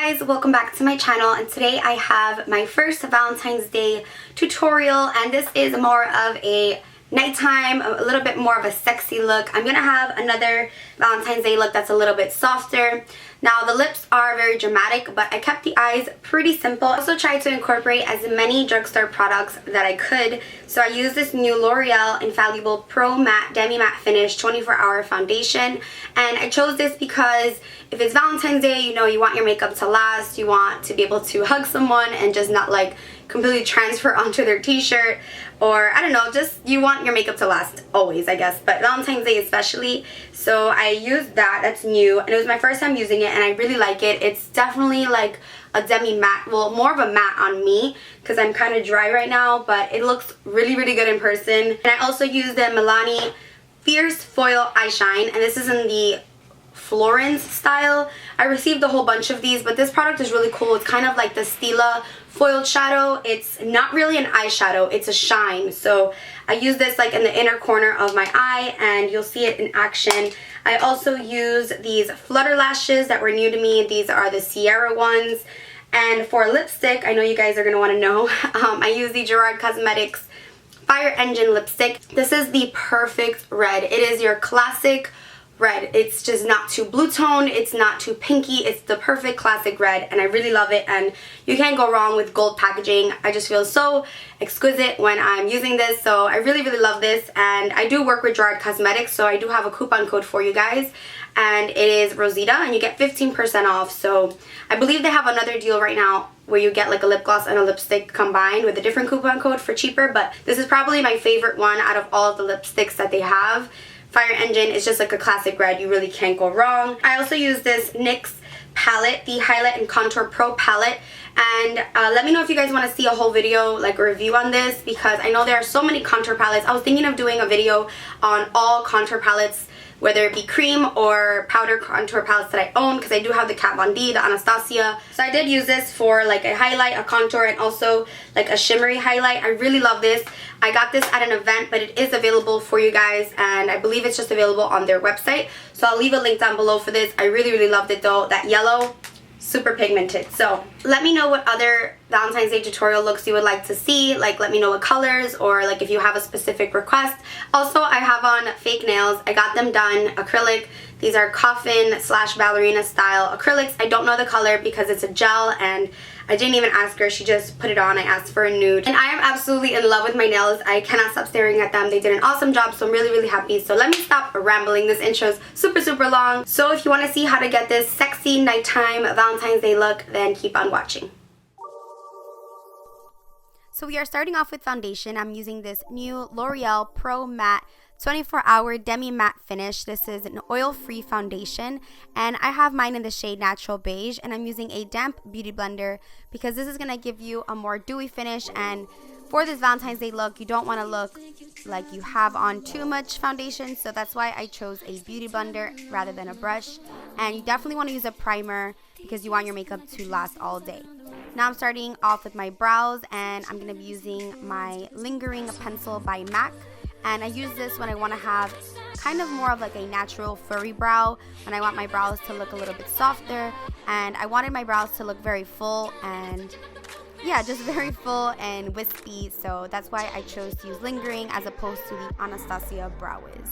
guys, welcome back to my channel, and today I have my first Valentine's Day tutorial, and this is more of a nighttime, a little bit more of a sexy look. I'm gonna have another Valentine's Day look that's a little bit softer. Now the lips are very dramatic, but I kept the eyes pretty simple. I also tried to incorporate as many drugstore products that I could. So I used this new L'Oreal Infallible Pro Matte Demi Matte Finish 24-hour foundation, and I chose this because if it's Valentine's Day, you know, you want your makeup to last, you want to be able to hug someone and just not like completely transfer onto their t-shirt, or I don't know, just you want your makeup to last always, I guess, but Valentine's Day especially. So I used that's new, and it was my first time using it and I really like it. It's definitely like a demi matte, well, more of a matte on me because I'm kind of dry right now, but it looks really good in person. And I also used the Milani Fierce Foil Eye Shine, and this is in the Florence style. I received a whole bunch of these, but this product is really cool. It's kind of like the Stila foiled shadow. It's not really an eyeshadow, it's a shine. So I use this like in the inner corner of my eye, and you'll see it in action. I also use these flutter lashes that were new to me. These are the Sierra ones. And for lipstick, I know you guys are going to want to know, I use the Gerard Cosmetics Fire Engine lipstick. This is the perfect red. It is your classic red. It's just not too blue tone, it's not too pinky, it's the perfect classic red, and I really love it, and you can't go wrong with gold packaging. I just feel so exquisite when I'm using this, so I really love this. And I do work with Gerard Cosmetics, so I do have a coupon code for you guys, and it is Rosita, and you get 15% off. So I believe they have another deal right now where you get like a lip gloss and a lipstick combined with a different coupon code for cheaper, but this is probably my favorite one out of all of the lipsticks that they have. Fire Engine is just like a classic red. You really can't go wrong. I also use this NYX palette, the Highlight and Contour Pro palette, and let me know if you guys want to see a whole video, like a review on this, because I know there are so many contour palettes. I was thinking of doing a video on all contour palettes, whether it be cream or powder contour palettes that I own, because I do have the Kat Von D, the Anastasia. So I did use this for like a highlight, a contour, and also like a shimmery highlight. I really love this. I got this at an event, but it is available for you guys, and I believe it's just available on their website. So I'll leave a link down below for this. I really loved it though. That yellow, super pigmented. So let me know what other Valentine's Day tutorial looks you would like to see. Like, let me know what colors, or like if you have a specific request. Also, I have on fake nails. I got them done acrylic. These are coffin / ballerina style acrylics. I don't know the color because it's a gel, and I didn't even ask her, she just put it on. I asked for a nude, and I am absolutely in love with my nails. I cannot stop staring at them. They did an awesome job, so I'm really happy. So let me stop rambling. This intro is super long. So if you want to see how to get this sexy nighttime Valentine's Day look, then keep on watching. So we are starting off with foundation. I'm using this new L'Oreal Pro Matte 24-hour Demi Matte Finish. This is an oil-free foundation, and I have mine in the shade Natural Beige, and I'm using a damp beauty blender because this is going to give you a more dewy finish. And for this Valentine's Day look, you don't want to look like you have on too much foundation, so that's why I chose a beauty blender rather than a brush. And you definitely want to use a primer because you want your makeup to last all day. Now I'm starting off with my brows, and I'm going to be using my Lingering Pencil by MAC. And I use this when I want to have kind of more of like a natural furry brow, when I want my brows to look a little bit softer, and I wanted my brows to look very full, and yeah, just very full and wispy. So that's why I chose to use Lingering as opposed to the Anastasia Brow Wiz.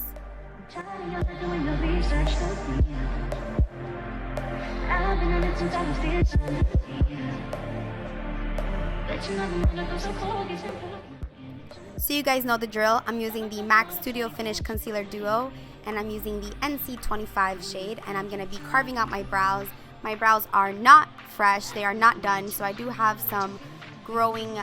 So you guys know the drill. I'm using the MAC Studio Finish Concealer Duo, and I'm using the NC25 shade, and I'm going to be carving out my brows. My brows are not fresh, they are not done, so I do have some growing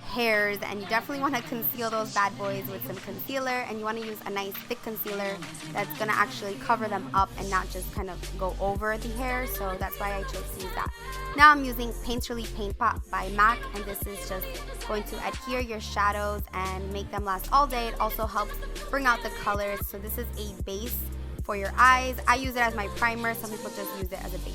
hairs, and you definitely want to conceal those bad boys with some concealer, and you want to use a nice thick concealer that's going to actually cover them up and not just kind of go over the hair. So that's why I chose to use that. Now I'm using Painterly Paint Pot by MAC, and this is just going to adhere your shadows and make them last all day. It also helps bring out the colors. So this is a base for your eyes. I use it as my primer. Some people just use it as a base.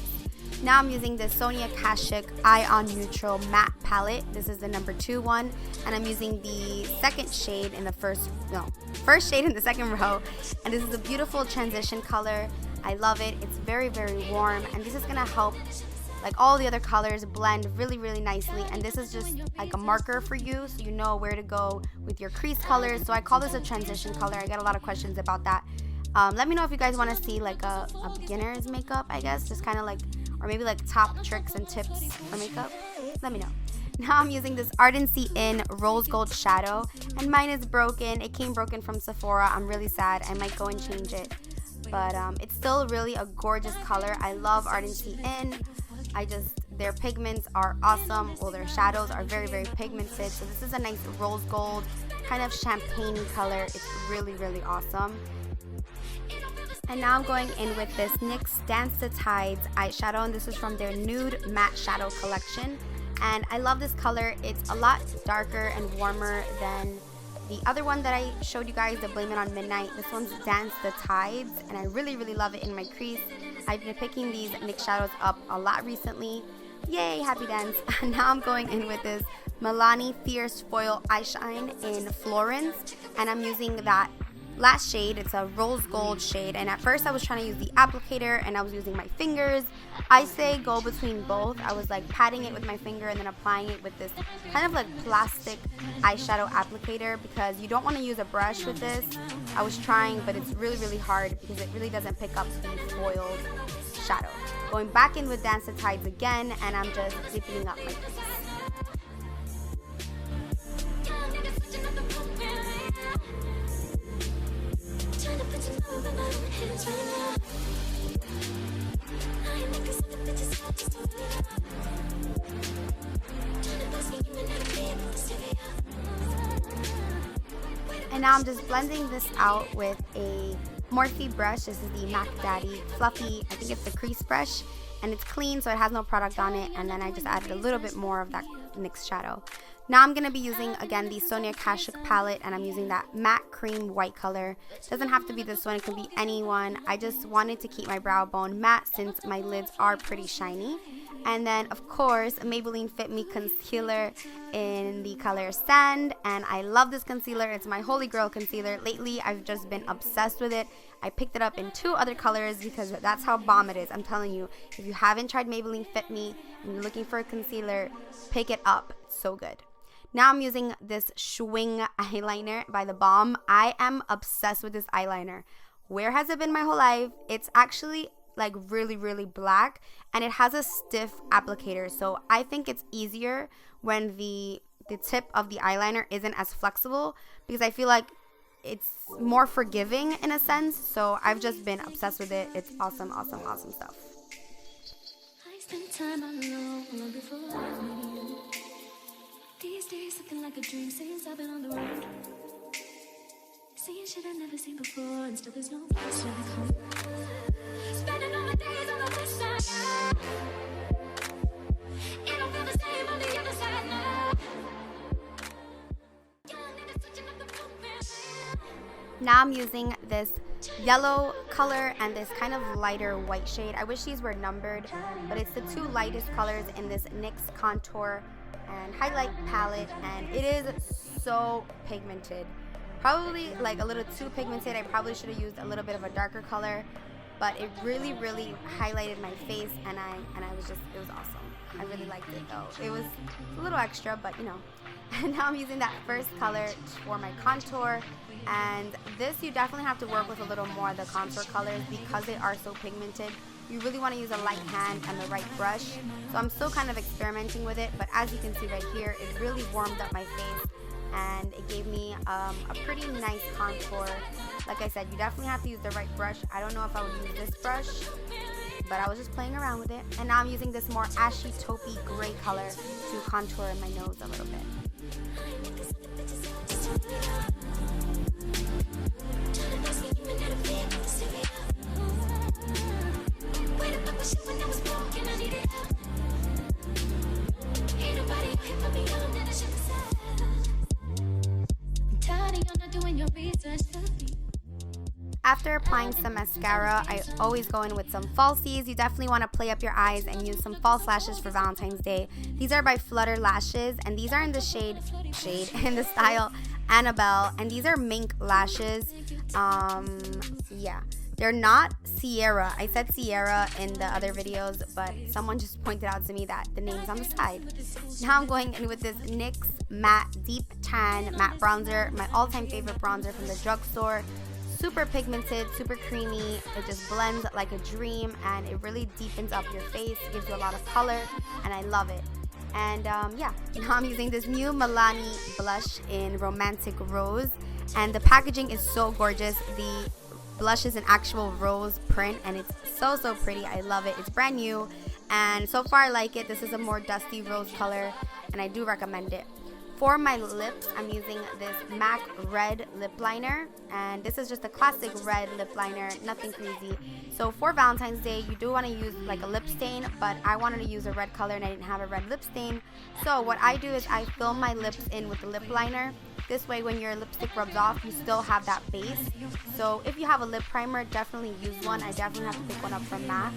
Now I'm using the Sonia Kashuk Eye on Neutral Matte Palette. This is the number 2 one, and I'm using the second shade in the first shade in the second row. And this is a beautiful transition color. I love it. It's very warm, and this is gonna help like all the other colors blend really nicely, and this is just like a marker for you so you know where to go with your crease colors. So I call this a transition color. I get a lot of questions about that. Let me know if you guys want to see like a beginner's makeup, I guess, just kind of like, or maybe like top tricks and tips for makeup. Let me know. Now I'm using this Ardency in Rose Gold Shadow, and mine is broken. It came broken from Sephora. I'm really sad. I might go and change it. But it's still really a gorgeous color. I love Ardency in. Their pigments are awesome. Well, their shadows are very pigmented. So this is a nice rose gold, kind of champagne color. It's really awesome. And now I'm going in with this NYX Dance the Tides eyeshadow, and this is from their Nude Matte Shadow collection. And I love this color. It's a lot darker and warmer than the other one that I showed you guys, the Blame It on Midnight. This one's Dance the Tides, and I really love it in my crease. I've been picking these NYX shadows up a lot recently. Yay, happy dance. Now I'm going in with this Milani Fierce Foil Eyeshine in Florence, and I'm using that last shade. It's a rose gold shade, and at first I was trying to use the applicator and I was using my fingers. I say go between both. I was like patting it with my finger and then applying it with this kind of like plastic eyeshadow applicator, because you don't want to use a brush with this. I was trying, but it's really hard because it really doesn't pick up the foiled shadow. Going back in with Dance the Tides again, and I'm just deepening up my crease. And now I'm just blending this out with a Morphe brush. This is the Mac Daddy Fluffy, I think it's the crease brush, and it's clean so it has no product on it. And then I just added a little bit more of that NYX shadow. Now I'm going to be using again the Sonia Kashuk palette, and I'm using that matte cream white color. Doesn't have to be this one, it can be any one. I just wanted to keep my brow bone matte since my lids are pretty shiny. And then of course Maybelline Fit Me concealer in the color Sand, and I love this concealer. It's my holy grail concealer. Lately I've just been obsessed with it. I picked it up in 2 other colors because that's how bomb it is. I'm telling you, if you haven't tried Maybelline Fit Me and you're looking for a concealer, pick it up. It's so good. Now I'm using this Schwing eyeliner by The Balm. I am obsessed with this eyeliner. Where has it been my whole life? It's actually like really black, and it has a stiff applicator, so I think it's easier when the tip of the eyeliner isn't as flexible, because I feel like it's more forgiving in a sense. So I've just been obsessed with it. It's awesome stuff. I spent time alone long before I knew you. These days looking like a dream since I've been on the road, seeing shit I've never seen before, and still there's no place like home. Spending all my days on the west side. It don't feel the same on the other side now. Now I'm using this yellow color and this kind of lighter white shade. I wish these were numbered, but it's the 2 lightest colors in this NYX contour and highlight palette, and it is so pigmented. Probably like a little too pigmented. I probably should have used a little bit of a darker color, but it really highlighted my face, and I was just, it was awesome. I really liked it though. It was a little extra, but you know. And now I'm using that first color for my contour, and this you definitely have to work with a little more of the contour colors because they are so pigmented. You really want to use a light hand and the right brush. So I'm still kind of experimenting with it, but as you can see right here, it really warmed up my face, and it gave me a pretty nice contour. Like I said, you definitely have to use the right brush. I don't know if I would use this brush, but I was just playing around with it. And now I'm using this more ashy taupey gray color to contour my nose a little bit. After applying some mascara, I always go in with some falsies. You definitely want to play up your eyes and use some false lashes for Valentine's Day. These are by Flutter Lashes, and these are in the shade in the style Annabelle, and these are mink lashes. Yeah, They're not Sierra. I said Sierra in the other videos, but someone just pointed out to me that the name's on the side. Now I'm going in with this NYX Matte Deep Tan Matte Bronzer, my all-time favorite bronzer from the drugstore. Super pigmented, super creamy. It just blends like a dream, and it really deepens up your face, gives you a lot of color, and I love it. And yeah, now I'm using this new Milani blush in Romantic Rose, and the packaging is so gorgeous. The blush is an actual rose print, and it's so pretty. I love it. It's brand new, and so far I like it. This is a more dusty rose color, and I do recommend it. For my lips, I'm using this MAC Red Lip Liner, and this is just a classic red lip liner, nothing crazy. So for Valentine's Day, you do want to use like a lip stain, but I wanted to use a red color and I didn't have a red lip stain. So what I do is I fill my lips in with the lip liner. This way, when your lipstick rubs off, you still have that base. So if you have a lip primer, definitely use one. I definitely have to pick one up from MAC.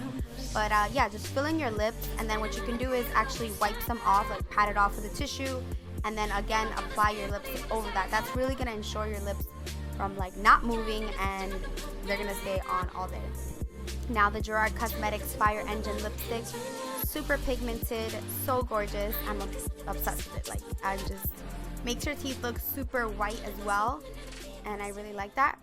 But yeah, just fill in your lips, and then what you can do is actually wipe some off, like pat it off with a tissue, and then again apply your lipstick over that. That's really gonna ensure your lips from like not moving, and they're gonna stay on all day. Now the Gerard Cosmetics Fire Engine lipstick, super pigmented, so gorgeous. I'm obsessed with it. Like, I just makes your teeth look super white as well, and I really like that.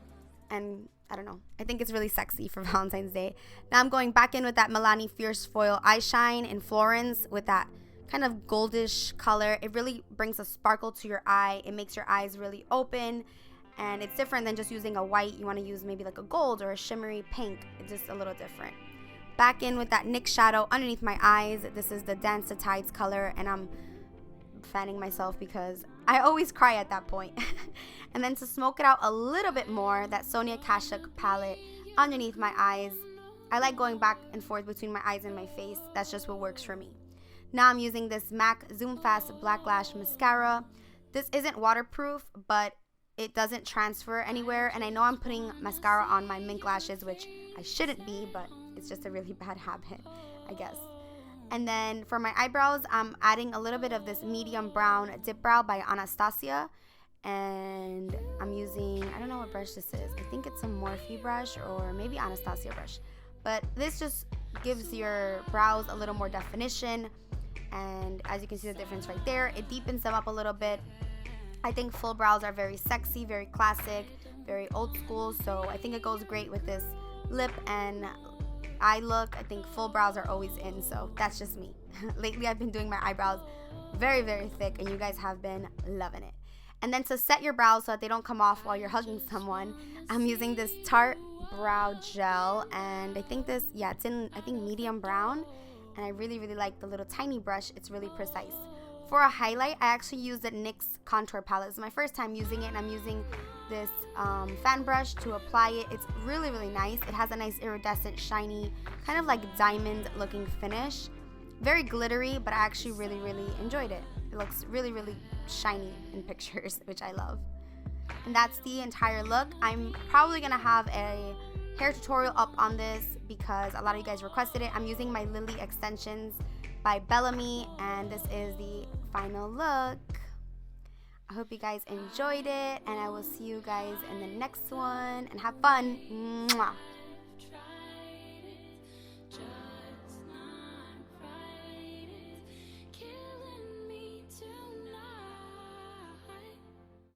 And I don't know, I think it's really sexy for Valentine's Day. Now I'm going back in with that Milani Fierce Foil Eye Shine in Florence with that kind of goldish color. It really brings a sparkle to your eye. It makes your eyes really open, and it's different than just using a white. You want to use maybe like a gold or a shimmery pink. It's just a little different. Back in with that NYX shadow underneath my eyes. This is the Dance the Tides color, and I'm fanning myself because I always cry at that point. And then to smoke it out a little bit more, that Sonia Kashuk palette underneath my eyes. I like going back and forth between my eyes and my face. That's just what works for me. Now I'm using this MAC Zoom Fast Black Lash Mascara. This isn't waterproof, but it doesn't transfer anywhere. And I know I'm putting mascara on my mink lashes, which I shouldn't be, but it's just a really bad habit, I guess. And then for my eyebrows, I'm adding a little bit of this medium brown dip brow by Anastasia. And I'm using, I don't know what brush this is. I think it's a Morphe brush or maybe Anastasia brush. But this just gives your brows a little more definition. And as you can see the difference right there, it deepens them up a little bit. I think full brows are very sexy, very classic, very old school. So I think it goes great with this lip and eye look. I think full brows are always in, so that's just me. Lately I've been doing my eyebrows very thick, and you guys have been loving it. And then to set your brows so that they don't come off while you're hugging someone, I'm using this Tarte brow gel, and I think this, yeah, it's in, I think, medium brown, and I really like the little tiny brush. It's really precise. For a highlight, I actually used the NYX contour palette. It's my first time using it, and I'm using this fan brush to apply it. It's really nice. It has a nice iridescent, shiny, kind of like diamond looking finish. Very glittery, but I actually really enjoyed it. It looks really shiny in pictures, which I love. And that's the entire look. I'm probably gonna have a hair tutorial up on this because a lot of you guys requested it. I'm using my Lily extensions by Bellamy, and this is the final look. I hope you guys enjoyed it, and I will see you guys in the next one, and have fun. Mwah.